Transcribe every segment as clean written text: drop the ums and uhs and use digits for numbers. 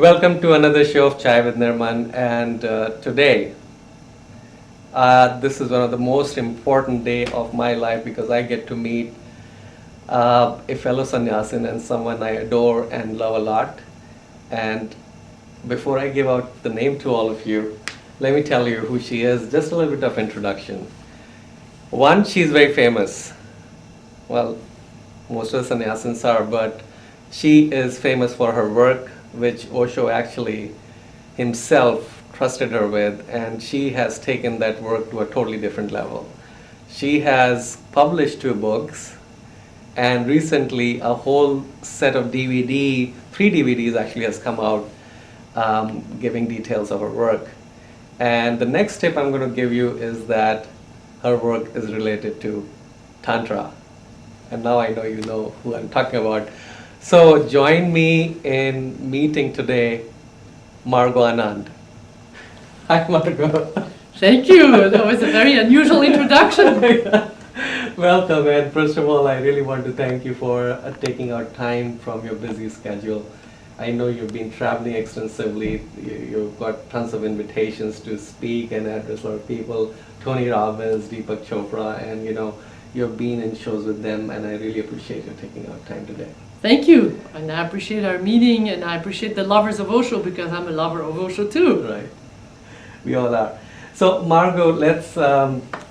Welcome to another show of Chai with Nirman, and today this is one of the most important day of my life because I get to meet a fellow sannyasin and someone I adore and love a lot. And before I give out the name to all of you, let me tell you who she is, just a little bit of introduction. One, she's very famous. Well, most of the sannyasins are, but she is famous for her work, which Osho actually himself trusted her with, and she has taken that work to a totally different level. She has published 2 books, and recently a whole set of 3 DVDs actually has come out giving details of her work. And the next tip I'm going to give you is that her work is related to Tantra. And now I know you know who I'm talking about. So join me in meeting today Margot Anand. Hi Margot. Thank you. That was a very unusual introduction. Welcome, and first of all I really want to thank you for taking out time from your busy schedule. I know you've been traveling extensively. You've got tons of invitations to speak and address a lot of people. Tony Robbins, Deepak Chopra, and you've been in shows with them, and I really appreciate you taking out time today. Thank you. And I appreciate our meeting, and I appreciate the lovers of Osho because I'm a lover of Osho too. Right. We all are. So Margot,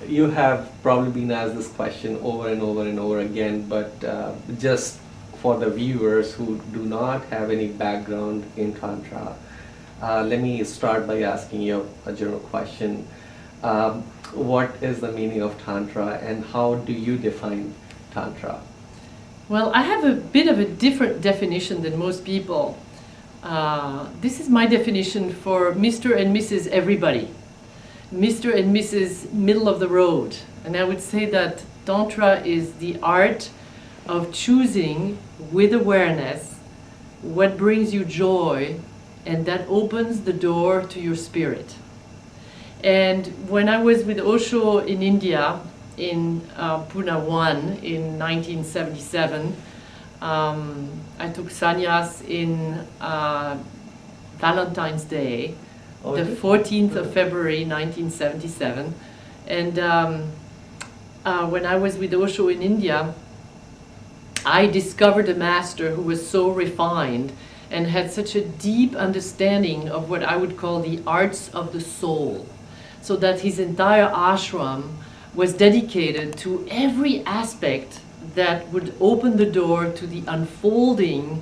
you have probably been asked this question over and over and over again, but just for the viewers who do not have any background in Tantra, let me start by asking you a general question. What is the meaning of Tantra, and how do you define Tantra? Well, I have a bit of a different definition than most people. This is my definition for Mr. and Mrs. Everybody. Mr. and Mrs. Middle of the road. And I would say that Tantra is the art of choosing with awareness what brings you joy, and that opens the door to your spirit. And when I was with Osho in India, in Pune 1 in 1977, I took sannyas in Valentine's Day, the 14th of February 1977. And when I was with Osho in India, I discovered a master who was so refined and had such a deep understanding of what I would call the arts of the soul, so that his entire ashram was dedicated to every aspect that would open the door to the unfolding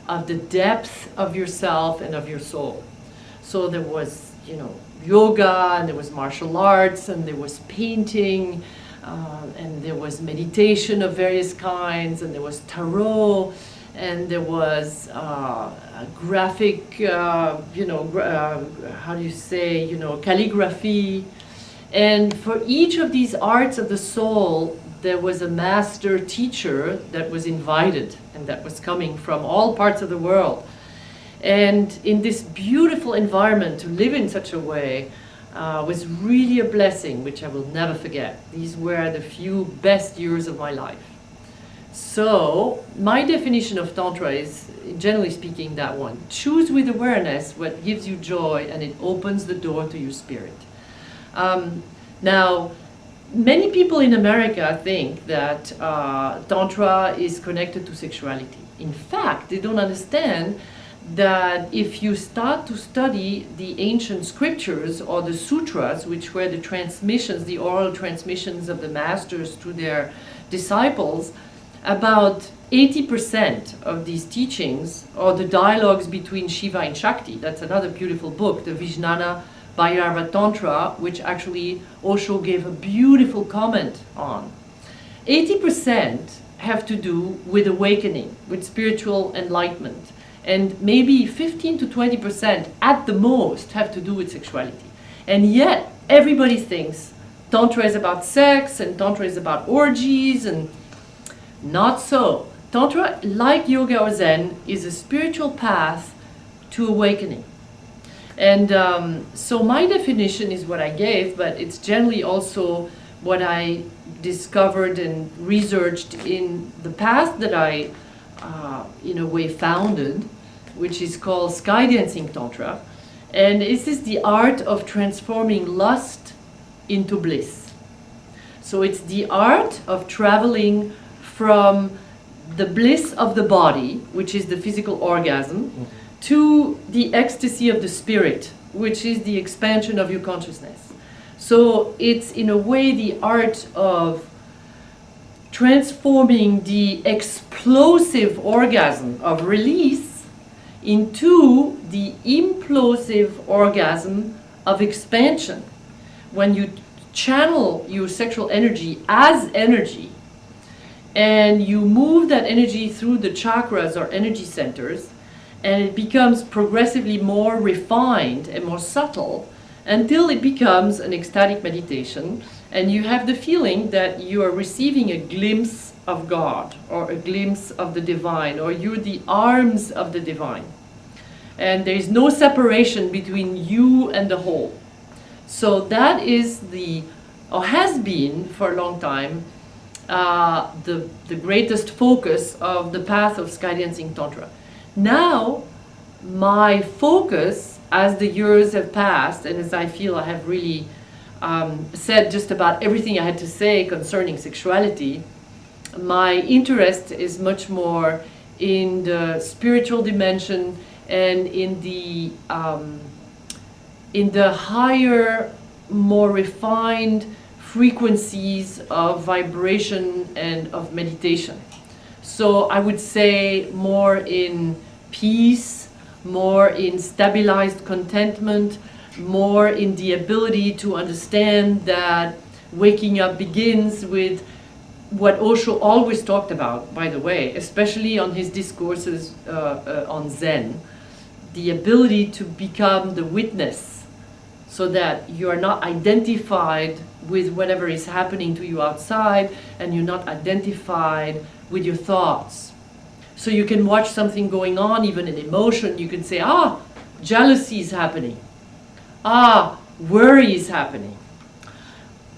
of the depth of yourself and of your soul. So there was, yoga, and there was martial arts, and there was painting, and there was meditation of various kinds, and there was tarot, and there was graphic, how do you say, calligraphy. And for each of these arts of the soul, there was a master teacher that was invited and that was coming from all parts of the world. And in this beautiful environment, to live in such a way was really a blessing, which I will never forget. These were the few best years of my life. So my definition of Tantra is, generally speaking, that one. Choose with awareness what gives you joy, and it opens the door to your spirit. Now, many people in America think that Tantra is connected to sexuality. In fact, they don't understand that if you start to study the ancient scriptures or the sutras, which were the transmissions, the oral transmissions of the masters to their disciples, about 80% of these teachings are the dialogues between Shiva and Shakti. That's another beautiful book, the Vijnana Bhairava Tantra, which actually Osho gave a beautiful comment on. 80% have to do with awakening, with spiritual enlightenment. And maybe 15 to 20% at the most have to do with sexuality. And yet, everybody thinks Tantra is about sex, and Tantra is about orgies, and not so. Tantra, like yoga or Zen, is a spiritual path to awakening. And so my definition is what I gave, but it's generally also what I discovered and researched in the path that I, in a way, founded, which is called SkyDancing Tantra. And this is the art of transforming lust into bliss. So it's the art of traveling from the bliss of the body, which is the physical orgasm, to the ecstasy of the spirit, which is the expansion of your consciousness. So it's in a way the art of transforming the explosive orgasm of release into the implosive orgasm of expansion. When you channel your sexual energy as energy, and you move that energy through the chakras or energy centers, and it becomes progressively more refined and more subtle until it becomes an ecstatic meditation, and you have the feeling that you are receiving a glimpse of God or a glimpse of the divine, or you're the arms of the divine. And there is no separation between you and the whole. So that is or has been for a long time, the greatest focus of the Path of SkyDancing Tantra. Now, my focus, as the years have passed, and as I feel I have really said just about everything I had to say concerning sexuality, my interest is much more in the spiritual dimension and in the higher, more refined frequencies of vibration and of meditation. So I would say more in peace, more in stabilized contentment, more in the ability to understand that waking up begins with what Osho always talked about, by the way, especially on his discourses on Zen, the ability to become the witness, so that you are not identified with whatever is happening to you outside, and you're not identified with your thoughts. So you can watch something going on, even an emotion, you can say, jealousy is happening. Worry is happening.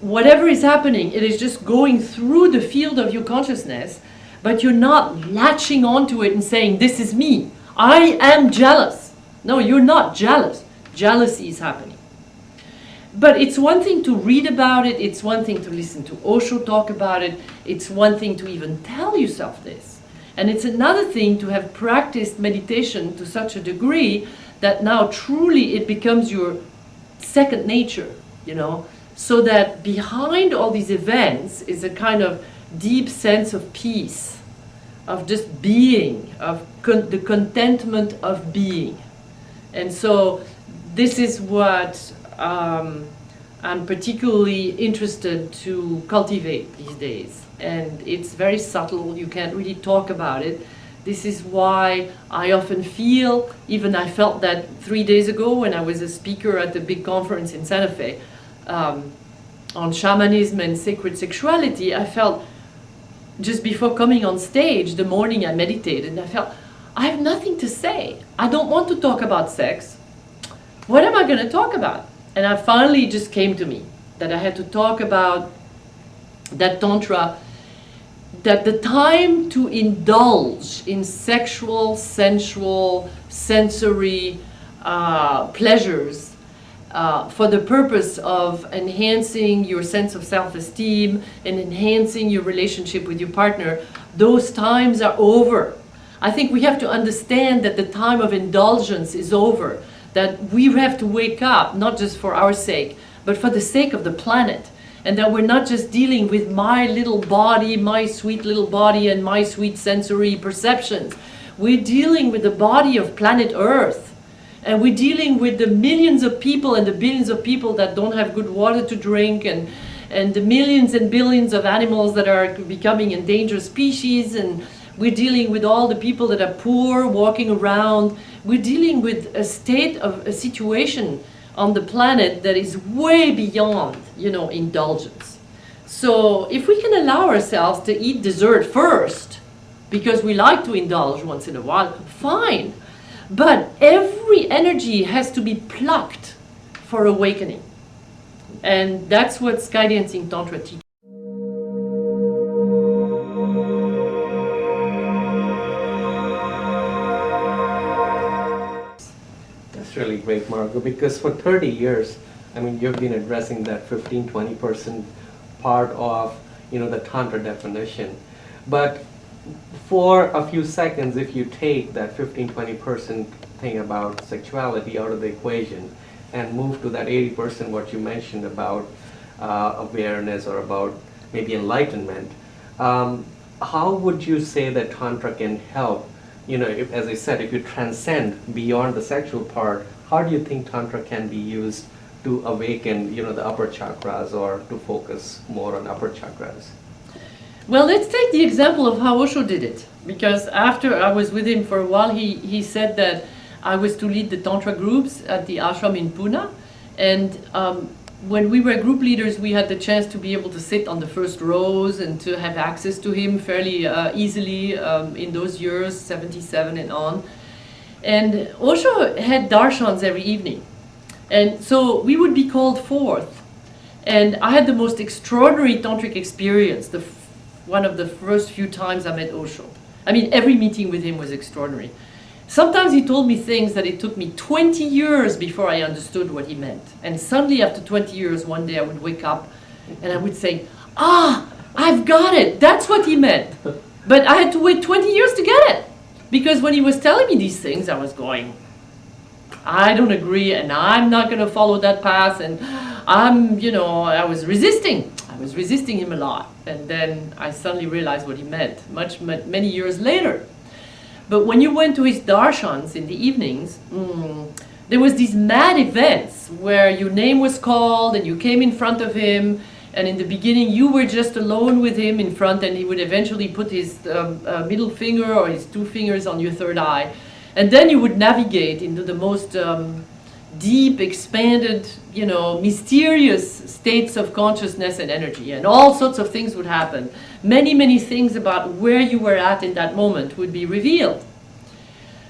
Whatever is happening, it is just going through the field of your consciousness, but you're not latching onto it and saying, this is me, I am jealous. No, you're not jealous. Jealousy is happening. But it's one thing to read about it, it's one thing to listen to Osho talk about it, it's one thing to even tell yourself this. And it's another thing to have practiced meditation to such a degree that now truly it becomes your second nature, so that behind all these events is a kind of deep sense of peace, of just being, of the contentment of being. And so this is what I'm particularly interested to cultivate these days. And it's very subtle, you can't really talk about it. This is why I often feel, even I felt that 3 days ago when I was a speaker at the big conference in Santa Fe on shamanism and sacred sexuality, I felt just before coming on stage, the morning I meditated, and I felt, I have nothing to say. I don't want to talk about sex. What am I going to talk about? And I finally just came to me that I had to talk about that Tantra, that the time to indulge in sexual, sensual, sensory pleasures for the purpose of enhancing your sense of self-esteem and enhancing your relationship with your partner, those times are over. I think we have to understand that the time of indulgence is over, that we have to wake up, not just for our sake, but for the sake of the planet. And that we're not just dealing with my little body, my sweet little body, and my sweet sensory perceptions. We're dealing with the body of planet Earth. And we're dealing with the millions of people and the billions of people that don't have good water to drink, and the millions and billions of animals that are becoming endangered species, and we're dealing with all the people that are poor, walking around. We're dealing with a state of a situation on the planet that is way beyond, indulgence. So if we can allow ourselves to eat dessert first, because we like to indulge once in a while, fine. But every energy has to be plucked for awakening. And that's what SkyDancing Tantra teaches. great, Margot, because for 30 years, I mean, you've been addressing that 15-20% part of, the Tantra definition. But for a few seconds, if you take that 15-20% thing about sexuality out of the equation and move to that 80% what you mentioned about awareness or about maybe enlightenment, how would you say that Tantra can help? If, as I said, if you transcend beyond the sexual part, how do you think Tantra can be used to awaken, the upper chakras, or to focus more on upper chakras? Well, let's take the example of how Osho did it. Because after I was with him for a while, he said that I was to lead the Tantra groups at the ashram in Pune. And when we were group leaders, we had the chance to be able to sit on the first rows and to have access to him fairly easily in those years, 77 and on. And Osho had darshans every evening. And so we would be called forth. And I had the most extraordinary tantric experience, one of the first few times I met Osho. I mean, every meeting with him was extraordinary. Sometimes he told me things that it took me 20 years before I understood what he meant. And suddenly after 20 years, one day I would wake up and I would say, I've got it. That's what he meant. But I had to wait 20 years to get it. Because when he was telling me these things, I was going, I don't agree, and I'm not going to follow that path, and I was resisting. I was resisting him a lot. And then I suddenly realized what he meant, many years later. But when you went to his darshans in the evenings, there was these mad events where your name was called and you came in front of him, and in the beginning you were just alone with him in front, and he would eventually put his middle finger or his two fingers on your third eye. And then you would navigate into the most deep, expanded, mysterious states of consciousness and energy. And all sorts of things would happen. Many, many things about where you were at in that moment would be revealed.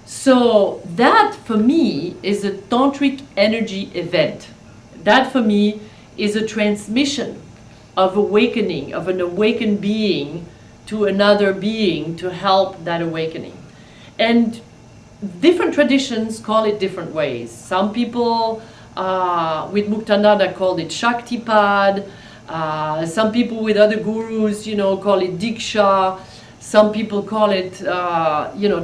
So that, for me, is a tantric energy event. That, for me, is a transmission of awakening, of an awakened being to another being to help that awakening. And different traditions call it different ways. Some people with Muktananda called it Shaktipad. Some people with other gurus, call it Diksha. Some people call it,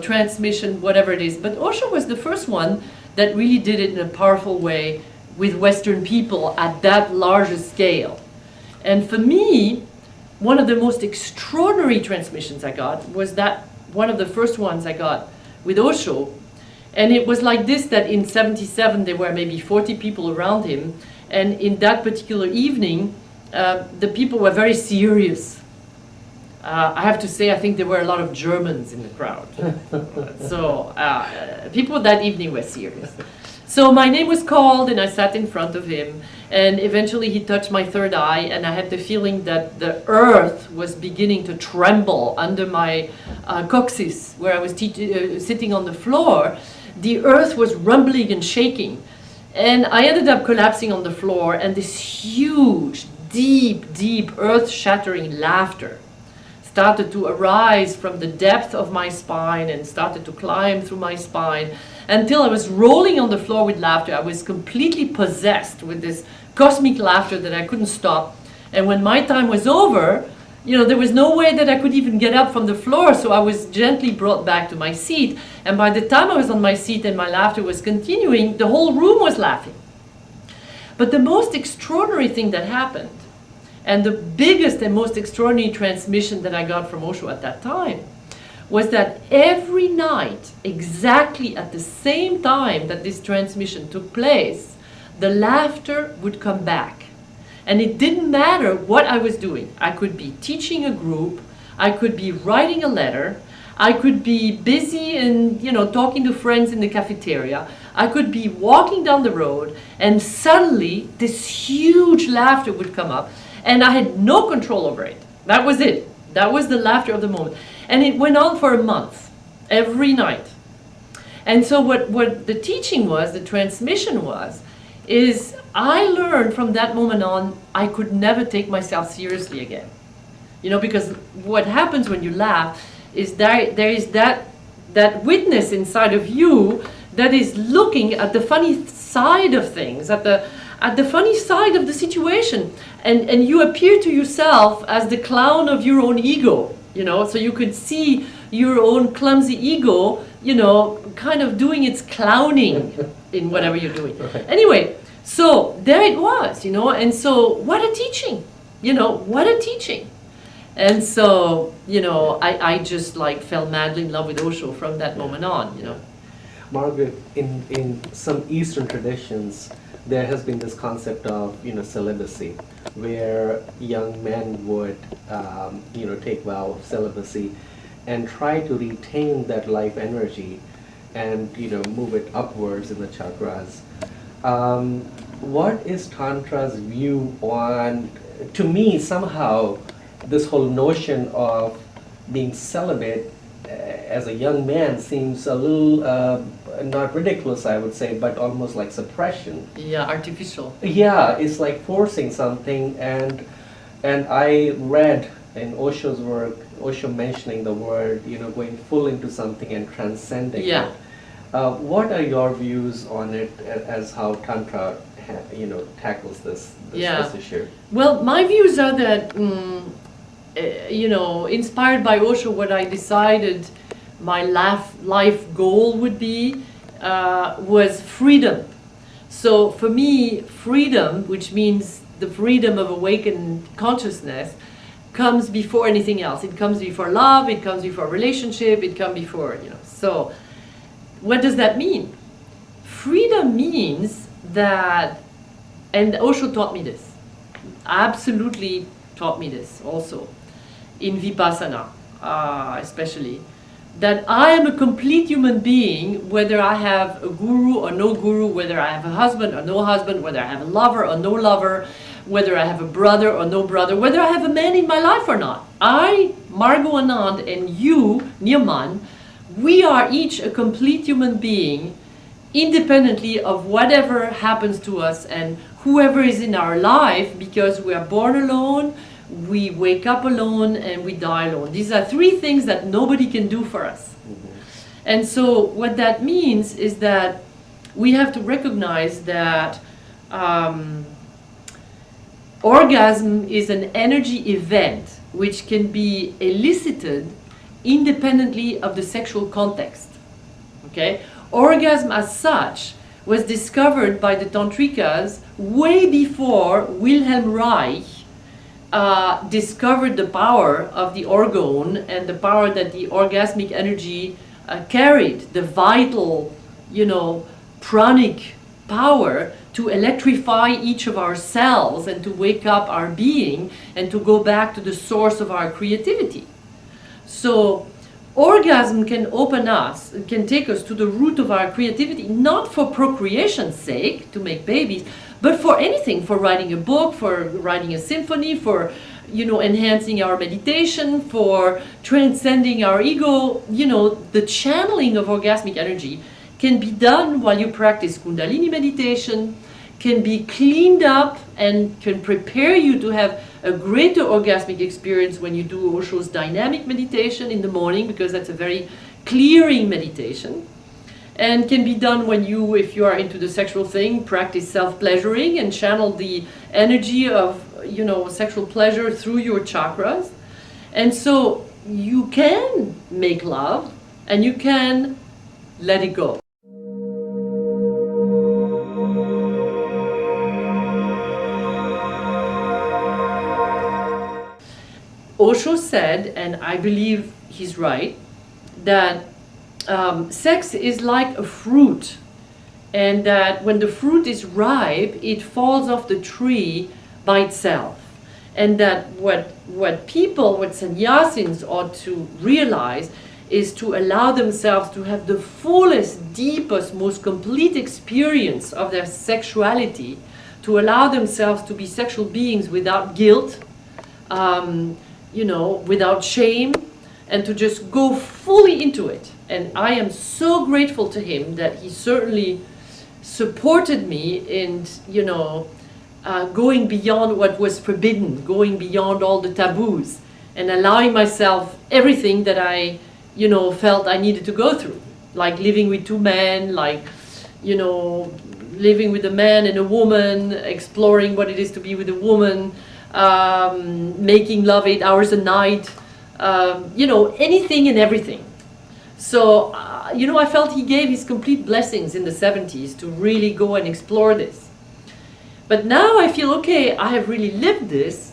transmission, whatever it is. But Osho was the first one that really did it in a powerful way with Western people at that larger scale. And for me, one of the most extraordinary transmissions I got was that one of the first ones I got with Osho. And it was like this, that in 77 there were maybe 40 people around him, and in that particular evening the people were very serious. I have to say, I think there were a lot of Germans in the crowd. So people that evening were serious. So my name was called and I sat in front of him, and eventually he touched my third eye, and I had the feeling that the earth was beginning to tremble under my coccyx, where I was sitting on the floor. The earth was rumbling and shaking, and I ended up collapsing on the floor, and this huge, deep, deep, earth-shattering laughter started to arise from the depth of my spine and started to climb through my spine until I was rolling on the floor with laughter. I was completely possessed with this cosmic laughter that I couldn't stop. And when my time was over, there was no way that I could even get up from the floor, so I was gently brought back to my seat. And by the time I was on my seat and my laughter was continuing, the whole room was laughing. But the most extraordinary thing that happened, and the biggest and most extraordinary transmission that I got from Osho at that time, was that every night, exactly at the same time that this transmission took place, the laughter would come back. And it didn't matter what I was doing. I could be teaching a group, I could be writing a letter, I could be busy and talking to friends in the cafeteria, I could be walking down the road, and suddenly this huge laughter would come up, and I had no control over it. That was it. That was the laughter of the moment. And it went on for a month, every night. And so what the teaching was, the transmission was, is I learned from that moment on, I could never take myself seriously again. Because what happens when you laugh is there is that witness inside of you that is looking at the funny side of things, at the funny side of the situation, and you appear to yourself as the clown of your own ego, you know, so you could see your own clumsy ego, you know, kind of doing its clowning in whatever you're doing. Anyway, so there it was, you know, and so what a teaching, you know, what a teaching. And so, you know, I just like fell madly in love with Osho from that moment on, you know. Margaret, in some Eastern traditions, there has been this concept of, you know, celibacy, where young men would, you know, take vow of celibacy and try to retain that life energy and, you know, move it upwards in the chakras. What is Tantra's view on, to me, somehow, this whole notion of being celibate as a young man seems a little, not ridiculous, I would say, but almost like suppression. Yeah, artificial. Yeah, it's like forcing something, and I read in Osho's work, Osho mentioning the word, you know, going full into something and transcending Yeah. it. What are your views on it as how Tantra, you know, tackles this issue? Well, my views are that, you know, inspired by Osho, what I decided my life goal would be was freedom. So for me, freedom, which means the freedom of awakened consciousness, comes before anything else. It comes before love, it comes before relationship, it comes before, you know. So what does that mean? Freedom means that, and Osho taught me this, absolutely taught me this also, in Vipassana especially, that I am a complete human being, whether I have a guru or no guru, whether I have a husband or no husband, whether I have a lover or no lover, whether I have a brother or no brother, whether I have a man in my life or not. I, Margot Anand, and you, Nirman, we are each a complete human being, independently of whatever happens to us and whoever is in our life, because we are born alone, we wake up alone, and we die alone. These are three things that nobody can do for us. And so what that means is that we have to recognize that orgasm is an energy event which can be elicited independently of the sexual context. Okay? Orgasm as such was discovered by the Tantrikas way before Wilhelm Reich discovered the power of the orgone and the power that the orgasmic energy carried, the vital, you know, pranic power to electrify each of our cells and to wake up our being and to go back to the source of our creativity. So orgasm can open us, can take us to the root of our creativity, not for procreation's sake, to make babies, but for anything, for writing a book, for writing a symphony, for, you know, enhancing our meditation, for transcending our ego. You know, the channeling of orgasmic energy can be done while you practice Kundalini meditation, can be cleaned up, and can prepare you to have a greater orgasmic experience when you do Osho's dynamic meditation in the morning, because that's a very clearing meditation. And can be done when you, if you are into the sexual thing, practice self-pleasuring and channel the energy of, you know, sexual pleasure through your chakras. And so you can make love and you can let it go. Osho said, and I believe he's right, that sex is like a fruit, and that when the fruit is ripe, it falls off the tree by itself. And that what sannyasins ought to realize is to allow themselves to have the fullest, deepest, most complete experience of their sexuality, to allow themselves to be sexual beings without guilt, you know, without shame, and to just go fully into it. And I am so grateful to him that he certainly supported me in, you know, going beyond what was forbidden, going beyond all the taboos, and allowing myself everything that I, you know, felt I needed to go through, like living with two men, like you know, living with a man and a woman, exploring what it is to be with a woman, making love 8 hours a night, you know, anything and everything. So, you know, I felt he gave his complete blessings in the 70s to really go and explore this. But now I feel, okay, I have really lived this,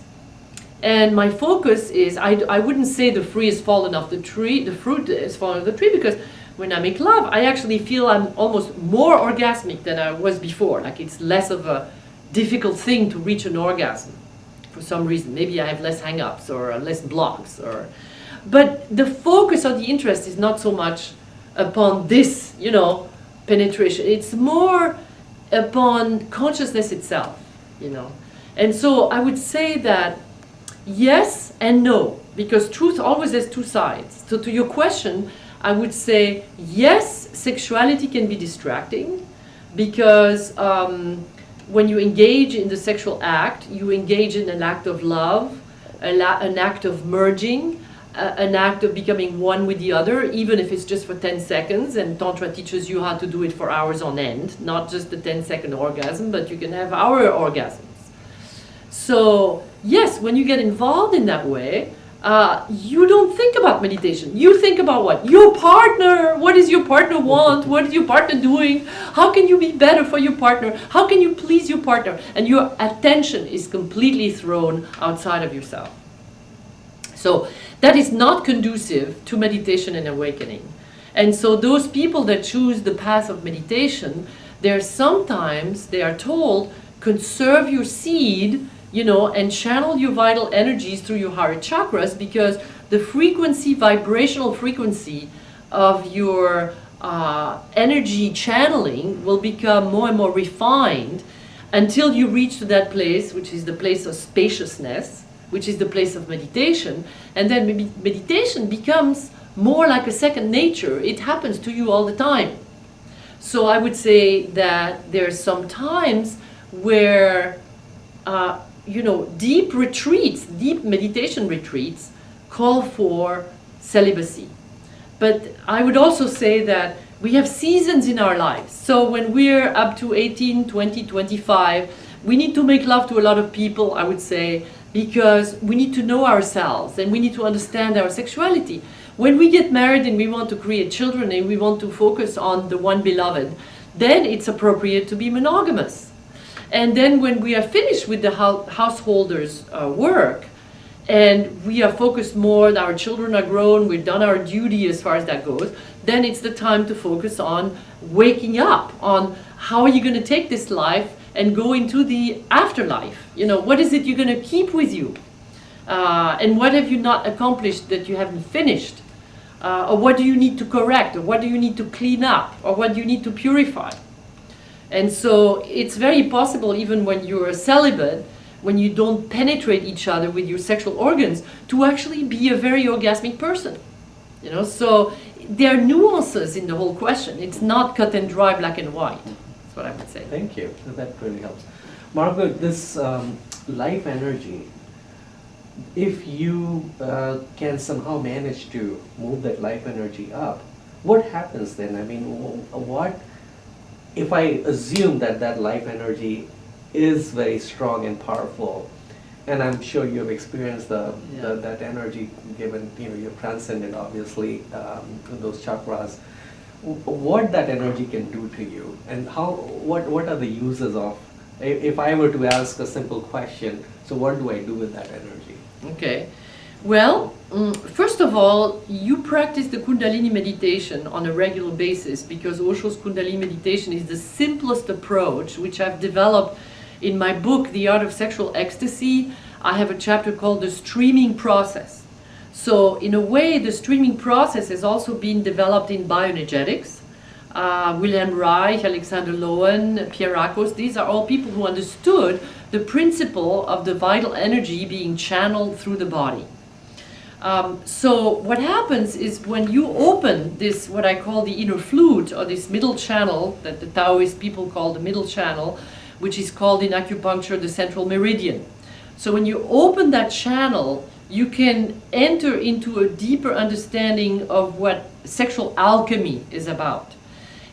and my focus is, I wouldn't say the fruit has fallen off the tree, the fruit has fallen off the tree, because when I make love, I actually feel I'm almost more orgasmic than I was before. Like it's less of a difficult thing to reach an orgasm for some reason. Maybe I have less hang-ups or less blocks, or... But the focus of the interest is not so much upon this, you know, penetration. It's more upon consciousness itself, you know. And so I would say that yes and no, because truth always has two sides. So to your question, I would say yes, sexuality can be distracting, because when you engage in the sexual act, you engage in an act of love, an act of merging, an act of becoming one with the other, even if it's just for 10 seconds, and Tantra teaches you how to do it for hours on end, not just the 10-second orgasm, but you can have hour orgasms. So yes, when you get involved in that way, you don't think about meditation. You think about what? Your partner. What does your partner want? What is your partner doing? How can you be better for your partner? How can you please your partner? And your attention is completely thrown outside of yourself. So that is not conducive to meditation and awakening. And so those people that choose the path of meditation, they are told, conserve your seed, you know, and channel your vital energies through your heart chakras, because the frequency, vibrational frequency of your energy channeling will become more and more refined until you reach to that place, which is the place of spaciousness, which is the place of meditation. And then meditation becomes more like a second nature. It happens to you all the time. So I would say that there's some times where you know, deep retreats, deep meditation retreats call for celibacy. But I would also say that we have seasons in our lives. So when we're up to 18, 20, 25, we need to make love to a lot of people, I would say, because we need to know ourselves and we need to understand our sexuality. When we get married and we want to create children and we want to focus on the one beloved, then it's appropriate to be monogamous. And then when we are finished with the householder's work, and we are focused more, our children are grown, we've done our duty as far as that goes, then it's the time to focus on waking up, on how are you going to take this life and go into the afterlife. You know, what is it you're going to keep with you? And what have you not accomplished that you haven't finished? Or what do you need to correct? Or what do you need to clean up? Or what do you need to purify? And so it's very possible, even when you're a celibate, when you don't penetrate each other with your sexual organs, to actually be a very orgasmic person. You know, so there are nuances in the whole question. It's not cut and dry, black and white. That's what I would say. Thank you. That really helps. Margot, this life energy, if you can somehow manage to move that life energy up, what happens then? I mean, what if I assume that that life energy is very strong and powerful, and I'm sure you've experienced that energy, given, you know, you've transcended obviously those chakras, what that energy can do to you, and what are the uses of, if I were to ask a simple question, so what do I do with that energy? Okay. Well, first of all, you practice the Kundalini meditation on a regular basis, because Osho's Kundalini meditation is the simplest approach, which I've developed in my book, The Art of Sexual Ecstasy. I have a chapter called the streaming process. So in a way, the streaming process has also been developed in bioenergetics. Wilhelm Reich, Alexander Lowen, Pierre Rakos, these are all people who understood the principle of the vital energy being channeled through the body. So what happens is when you open this, what I call the inner flute, or this middle channel that the Taoist people call the middle channel, which is called in acupuncture the central meridian. So when you open that channel, you can enter into a deeper understanding of what sexual alchemy is about.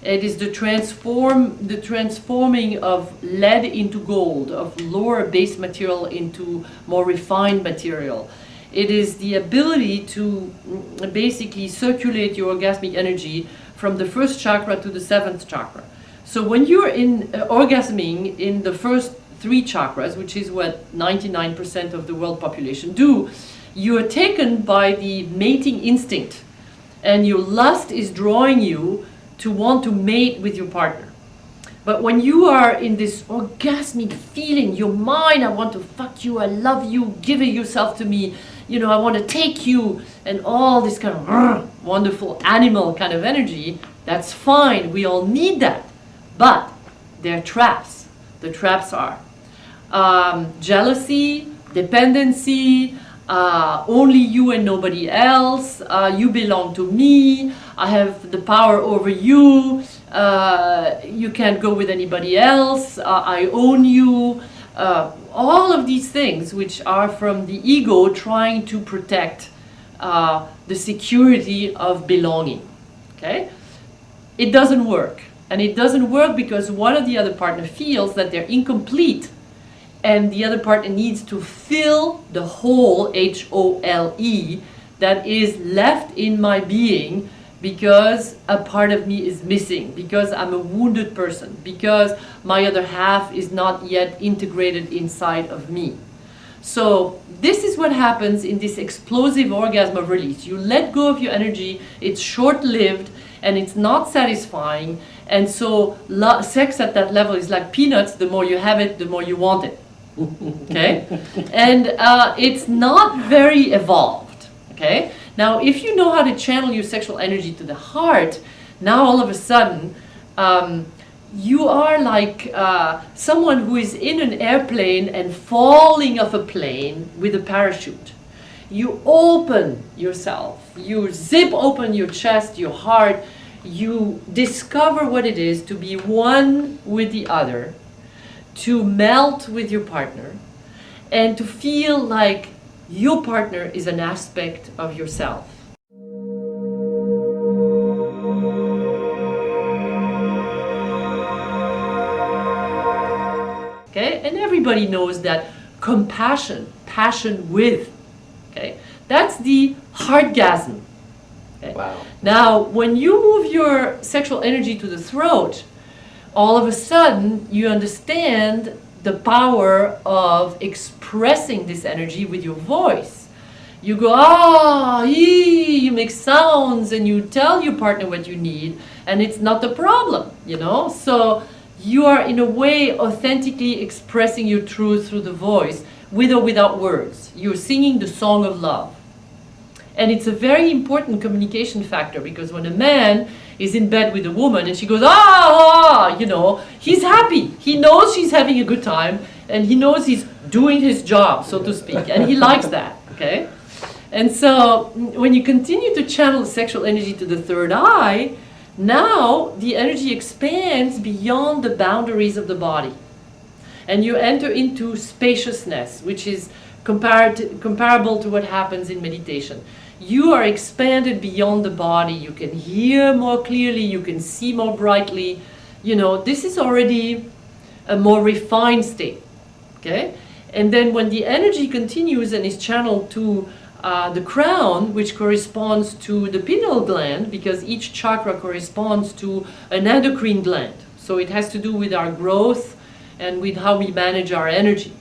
It is the transforming of lead into gold, of lower base material into more refined material. It is the ability to basically circulate your orgasmic energy from the first chakra to the seventh chakra. So when you're in orgasming in the first three chakras, which is what 99% of the world population do, you are taken by the mating instinct, and your lust is drawing you to want to mate with your partner. But when you are in this orgasmic feeling, your mind, I want to fuck you, I love you, give yourself to me, you know, I want to take you, and all this kind of wonderful animal kind of energy, that's fine, we all need that. But there are traps. The traps are jealousy, dependency, only you and nobody else, you belong to me, I have the power over you, you can't go with anybody else, I own you, all of these things which are from the ego trying to protect the security of belonging. Okay? It doesn't work. And it doesn't work because one of the other partner feels that they're incomplete, and the other partner needs to fill the hole, H-O-L-E, that is left in my being because a part of me is missing, because I'm a wounded person, because my other half is not yet integrated inside of me. So this is what happens in this explosive orgasm of release. You let go of your energy, it's short-lived, and it's not satisfying, and so sex at that level is like peanuts. The more you have it, the more you want it. Okay? And it's not very evolved. Okay? Now, if you know how to channel your sexual energy to the heart, now all of a sudden, you are like someone who is in an airplane and falling off a plane with a parachute. You open yourself, you zip open your chest, your heart, you discover what it is to be one with the other, to melt with your partner, and to feel like your partner is an aspect of yourself. Okay? And everybody knows that compassion, passion with, okay? That's the heartgasm. Okay? Wow. Now, when you move your sexual energy to the throat, all of a sudden you understand the power of expressing this energy with your voice. You go, ah, ee, you make sounds and you tell your partner what you need, and it's not the problem, you know? So you are in a way authentically expressing your truth through the voice, with or without words. You're singing the song of love. And it's a very important communication factor, because when a man is in bed with a woman and she goes, ah, you know, he's happy. He knows she's having a good time, and he knows he's doing his job, so to speak, and he likes that, okay? And so when you continue to channel sexual energy to the third eye, now the energy expands beyond the boundaries of the body. And you enter into spaciousness, which is comparable to what happens in meditation. You are expanded beyond the body. You can hear more clearly. You can see more brightly. You know, this is already a more refined state. Okay? And then when the energy continues and is channeled to the crown, which corresponds to the pineal gland, because each chakra corresponds to an endocrine gland. So it has to do with our growth and with how we manage our energy.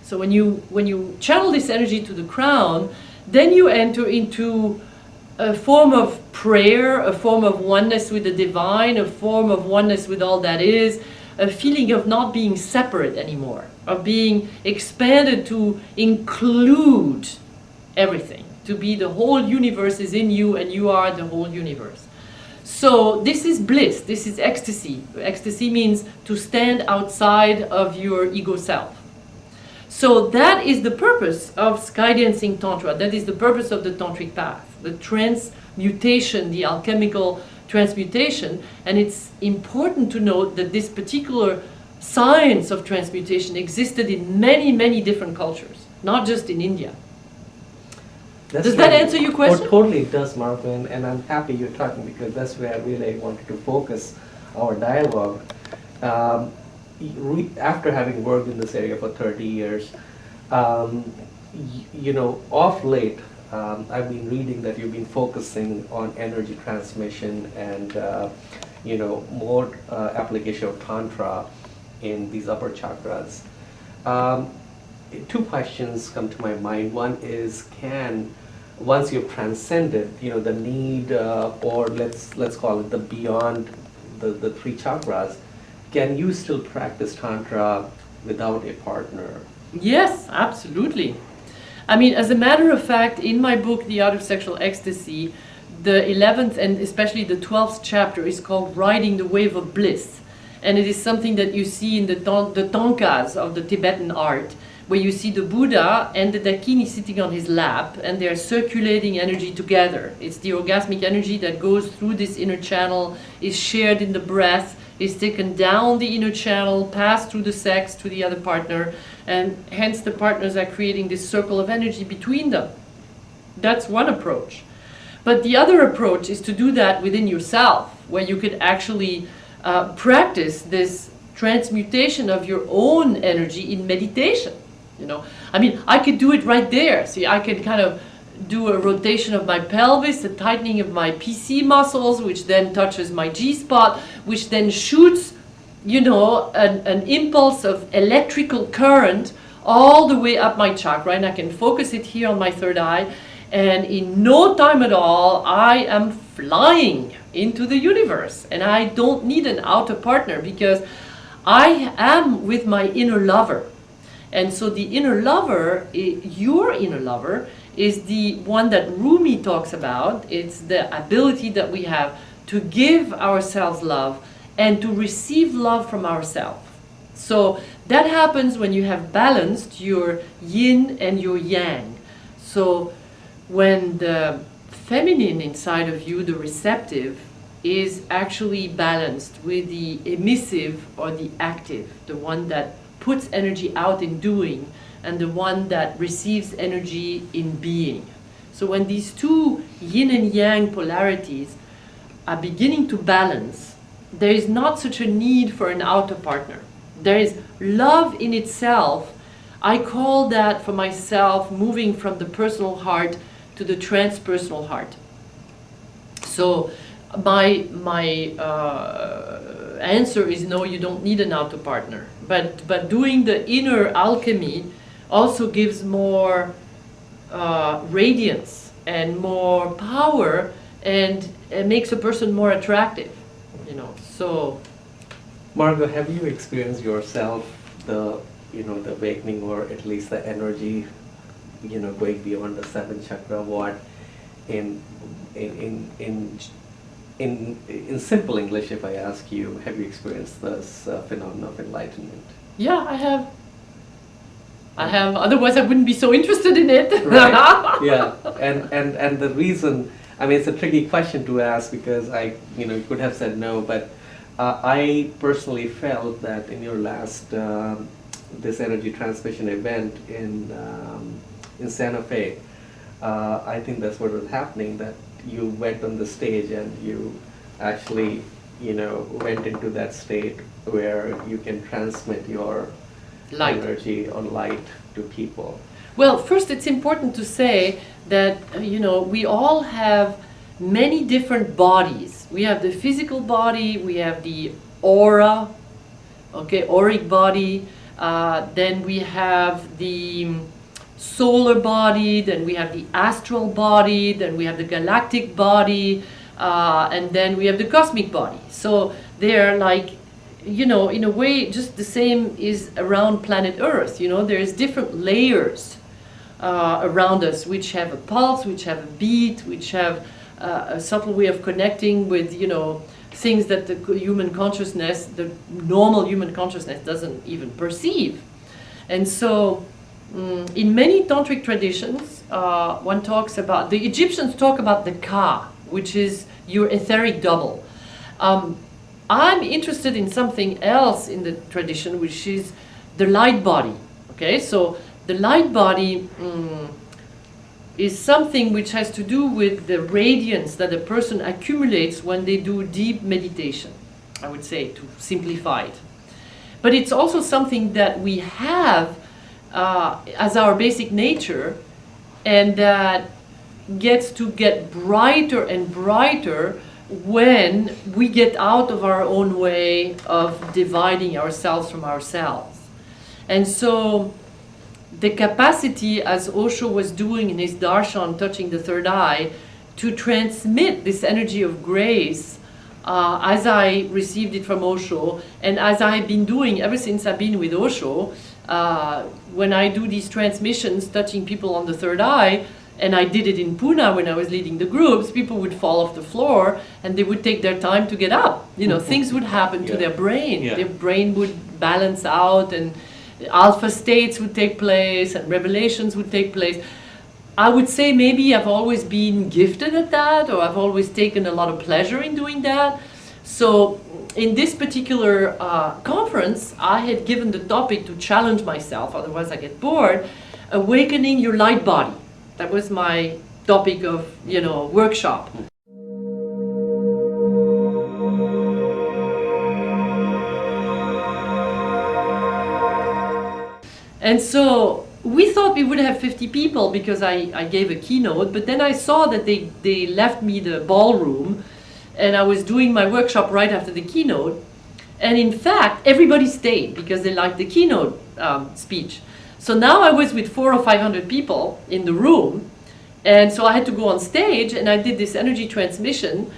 So when you channel this energy to the crown, then you enter into a form of prayer, a form of oneness with the divine, a form of oneness with all that is, a feeling of not being separate anymore, of being expanded to include everything, to be the whole universe is in you and you are the whole universe. So this is bliss, this is ecstasy. Ecstasy means to stand outside of your ego self. So that is the purpose of SkyDancing Tantra. That is the purpose of the Tantric path, the transmutation, the alchemical transmutation. And it's important to note that this particular science of transmutation existed in many, many different cultures, not just in India. Does that answer your question? Oh, totally it does, Margot, and I'm happy you're talking, because that's where I really wanted to focus our dialogue, um, after having worked in this area for 30 years, you know, of late, I've been reading that you've been focusing on energy transmission and, you know, more application of Tantra in these upper chakras. Um, Two questions come to my mind. One is, once you've transcended, you know, the need, or let's call it the beyond the three chakras, can you still practice Tantra without a partner? Yes, absolutely. I mean, as a matter of fact, in my book, The Art of Sexual Ecstasy, the 11th and especially the 12th chapter is called Riding the Wave of Bliss. And it is something that you see in the tankas of the Tibetan art, where you see the Buddha and the Dakini sitting on his lap, and they're circulating energy together. It's the orgasmic energy that goes through this inner channel, is shared in the breath, is taken down the inner channel, passed through the sex to the other partner, and hence the partners are creating this circle of energy between them. That's one approach. But the other approach is to do that within yourself, where you could actually practice this transmutation of your own energy in meditation. You know, I mean, I could do it right there. See, I can kind of do a rotation of my pelvis, a tightening of my PC muscles, which then touches my G-spot, which then shoots, you know, an impulse of electrical current all the way up my chakra, and I can focus it here on my third eye, and in no time at all, I am flying into the universe, and I don't need an outer partner because I am with my inner lover. And so the inner lover, your inner lover, is the one that Rumi talks about. It's the ability that we have to give ourselves love and to receive love from ourselves. So that happens when you have balanced your yin and your yang. So when the feminine inside of you, the receptive, is actually balanced with the emissive or the active, the one that puts energy out in doing, and the one that receives energy in being. So when these two yin and yang polarities are beginning to balance, there is not such a need for an outer partner. There is love in itself. I call that for myself moving from the personal heart to the transpersonal heart. So my answer is no, you don't need an outer partner. But doing the inner alchemy also gives more radiance and more power, and it makes a person more attractive, you know. So, Margot, have you experienced yourself the awakening, or at least the energy, you know, going beyond the seventh chakra? What in simple English, if I ask you, have you experienced this phenomenon of enlightenment? Yeah, I have. Otherwise I wouldn't be so interested in it. Right. Yeah. And the reason, I mean, it's a tricky question to ask because you could have said no, but I personally felt that in your last this energy transmission event in Santa Fe, I think that's what was happening, that you went on the stage and you actually, went into that state where you can transmit your light energy or light to people. Well, first it's important to say that, we all have many different bodies. We have the physical body, we have the aura, auric body, then we have the solar body, then we have the astral body, then we have the galactic body, and then we have the cosmic body. So they're like, in a way, just the same is around planet Earth. There's different layers around us, which have a pulse, which have a beat, which have a subtle way of connecting with, things that the human consciousness, the normal human consciousness, doesn't even perceive. And so, in many tantric traditions, one talks about, the Egyptians talk about the ka, which is your etheric double. I'm interested in something else in the tradition, which is the light body. So the light body is something which has to do with the radiance that a person accumulates when they do deep meditation. I would say, to simplify it. But it's also something that we have as our basic nature, and that gets to get brighter and brighter when we get out of our own way of dividing ourselves from ourselves. And so the capacity, as Osho was doing in his darshan, touching the third eye, to transmit this energy of grace, as I received it from Osho, and as I have been doing ever since I've been with Osho, when I do these transmissions touching people on the third eye, and I did it in Pune when I was leading the groups, people would fall off the floor and they would take their time to get up. You know, things would happen to their brain. Yeah. Their brain would balance out, and alpha states would take place, and revelations would take place. I would say maybe I've always been gifted at that, or I've always taken a lot of pleasure in doing that. So in this particular conference, I had given the topic to challenge myself, otherwise I get bored, awakening your light body. That was my topic of, workshop. And so we thought we would have 50 people because I gave a keynote, but then I saw that they left me the ballroom, and I was doing my workshop right after the keynote. And in fact, everybody stayed because they liked the keynote speech. So now I was with 400 or 500 people in the room, and so I had to go on stage, and I did this energy transmission,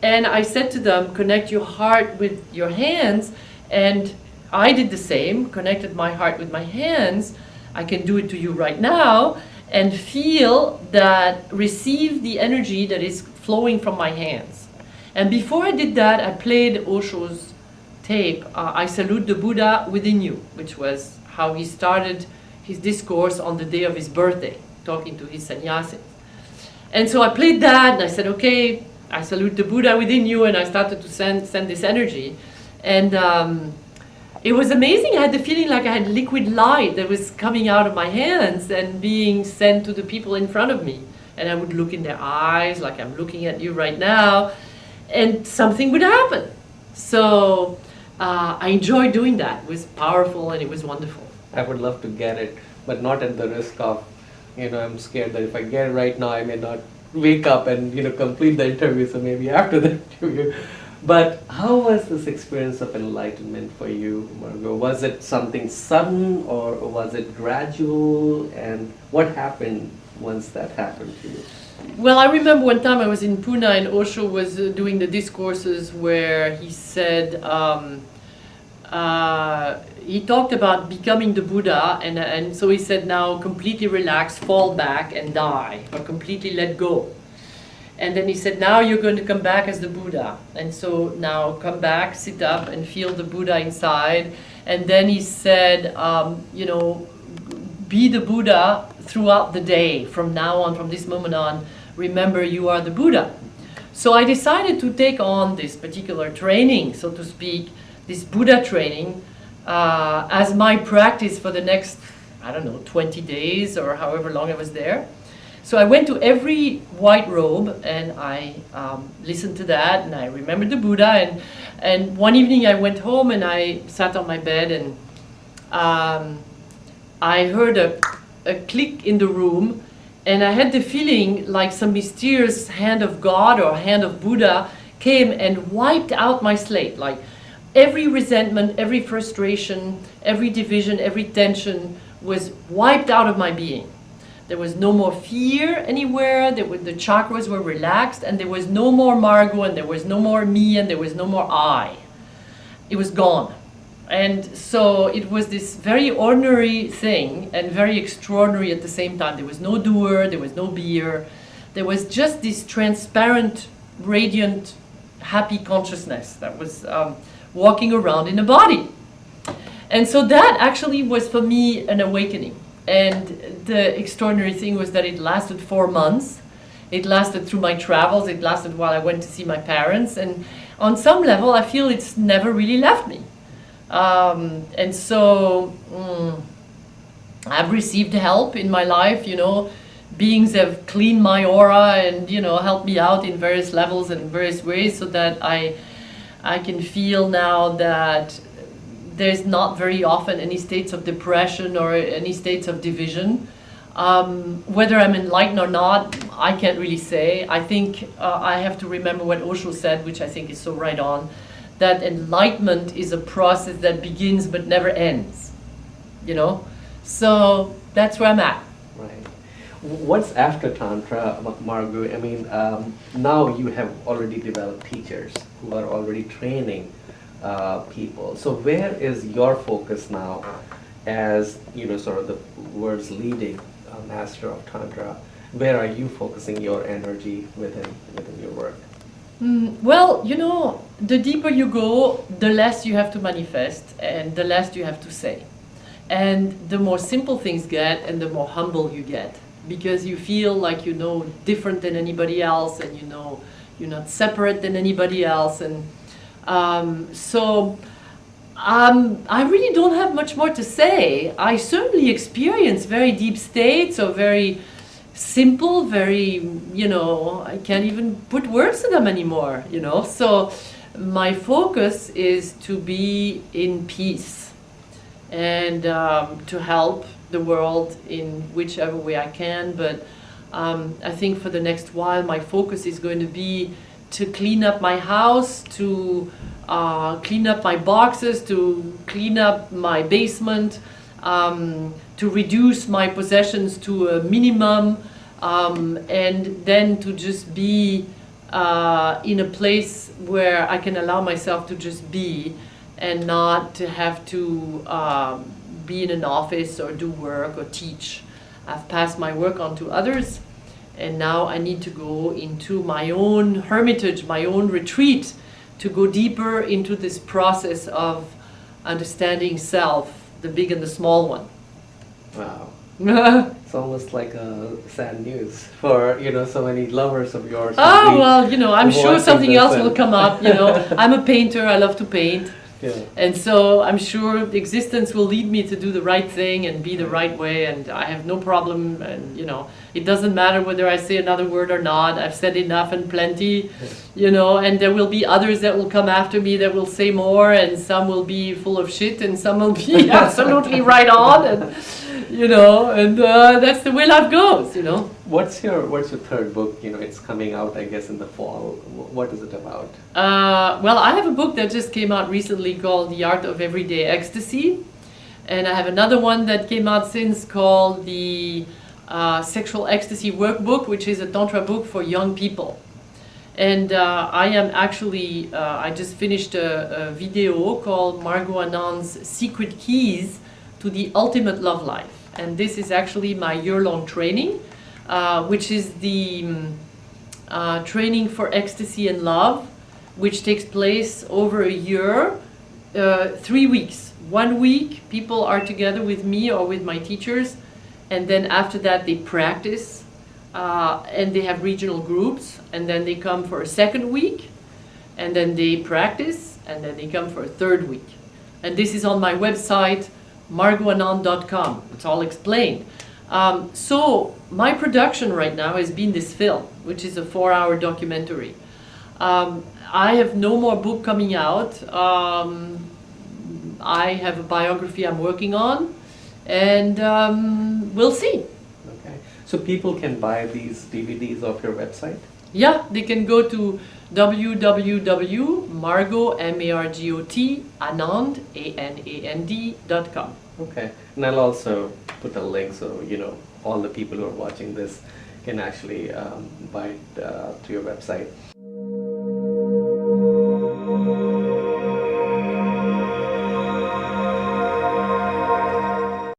and I said to them, connect your heart with your hands, and I did the same, connected my heart with my hands. I can do it to you right now, and feel that, receive the energy that is flowing from my hands. And before I did that, I played Osho's tape, I Salute the Buddha Within You, which was how he started his discourse on the day of his birthday, talking to his sannyasis. And so I played that, and I said, okay, I salute the Buddha within you, and I started to send this energy. And it was amazing. I had the feeling like I had liquid light that was coming out of my hands and being sent to the people in front of me. And I would look in their eyes, like I'm looking at you right now, and something would happen. So I enjoyed doing that. It was powerful, and it was wonderful. I would love to get it, but not at the risk of, I'm scared that if I get it right now, I may not wake up and, complete the interview, so maybe after the interview. But how was this experience of enlightenment for you, Margot? Was it something sudden, or was it gradual? And what happened once that happened to you? Well, I remember one time I was in Pune, and Osho was doing the discourses where he said, he talked about becoming the Buddha, and so he said, now completely relax, fall back and die, or completely let go. And then he said, now you're going to come back as the Buddha. And so now come back, sit up, and feel the Buddha inside. And then he said, be the Buddha throughout the day. From now on, from this moment on, remember you are the Buddha. So I decided to take on this particular training, so to speak, this Buddha training, as my practice for the next, 20 days or however long I was there. So I went to every white robe, and I listened to that, and I remembered the Buddha. And one evening I went home, and I sat on my bed, and I heard a click in the room, and I had the feeling like some mysterious hand of God or hand of Buddha came and wiped out my slate. Like every resentment, every frustration, every division, every tension was wiped out of my being. There was no more fear anywhere, the chakras were relaxed, and there was no more Margot, and there was no more me, and there was no more I. It was gone. And so it was this very ordinary thing, and very extraordinary at the same time. There was no doer, there was no beer. There was just this transparent, radiant, happy consciousness that was walking around in a body. And so that actually was for me an awakening. And the extraordinary thing was that it lasted 4 months. It lasted through my travels. It lasted while I went to see my parents. And on some level, I feel it's never really left me. And so I've received help in my life. Beings have cleaned my aura and, helped me out in various levels and various ways, so that I I can feel now that there's not very often any states of depression or any states of division. Whether I'm enlightened or not, I can't really say. I think I have to remember what Osho said, which I think is so right on, that enlightenment is a process that begins but never ends, you know? So that's where I'm at. Right. What's after Tantra, Margot? I mean, now you have already developed teachers who are already training people. So where is your focus now as, sort of the world's leading master of Tantra? Where are you focusing your energy within your work? Well, the deeper you go, the less you have to manifest and the less you have to say. And the more simple things get and the more humble you get, because you feel like you know different than anybody else, and you're not separate than anybody else. And I really don't have much more to say. I certainly experience very deep states, or very simple, very, I can't even put words to them anymore, So my focus is to be in peace and to help the world in whichever way I can. But I think for the next while, my focus is going to be to clean up my house, to clean up my boxes, to clean up my basement, to reduce my possessions to a minimum, and then to just be in a place where I can allow myself to just be, and not to have to be in an office or do work or teach. I've passed my work on to others, and now I need to go into my own hermitage, my own retreat, to go deeper into this process of understanding self, the big and the small one. Wow. It's almost like sad news for, so many lovers of yours. Oh, well, I'm sure something else will come up, I'm a painter, I love to paint. Yeah. And so I'm sure the existence will lead me to do the right thing and be the right way, and I have no problem, and it doesn't matter whether I say another word or not. I've said enough and plenty, and there will be others that will come after me that will say more, and some will be full of shit and some will be absolutely right on, and that's the way life goes, What's your third book? It's coming out, I guess, in the fall. What is it about? Well, I have a book that just came out recently called The Art of Everyday Ecstasy, and I have another one that came out since called the Sexual Ecstasy Workbook, which is a Tantra book for young people. And I am actually, I just finished a video called Margot Anand's Secret Keys to the Ultimate Love Life. And this is actually my year-long training, which is the training for ecstasy and love, which takes place over a year, 3 weeks. 1 week, people are together with me or with my teachers, and then after that they practice, and they have regional groups, and then they come for a second week, and then they practice, and then they come for a third week. And this is on my website, margotanand.com. It's all explained. So my production right now has been this film, which is a 4-hour documentary. I have no more book coming out. I have a biography I'm working on, and we'll see. Okay. So people can buy these DVDs off your website? Yeah, they can go to www.margot, M-A-R-G-O-T, Anand, A-N-A-N-D.com. Okay, and I'll also put a link so, all the people who are watching this can actually buy it through your website.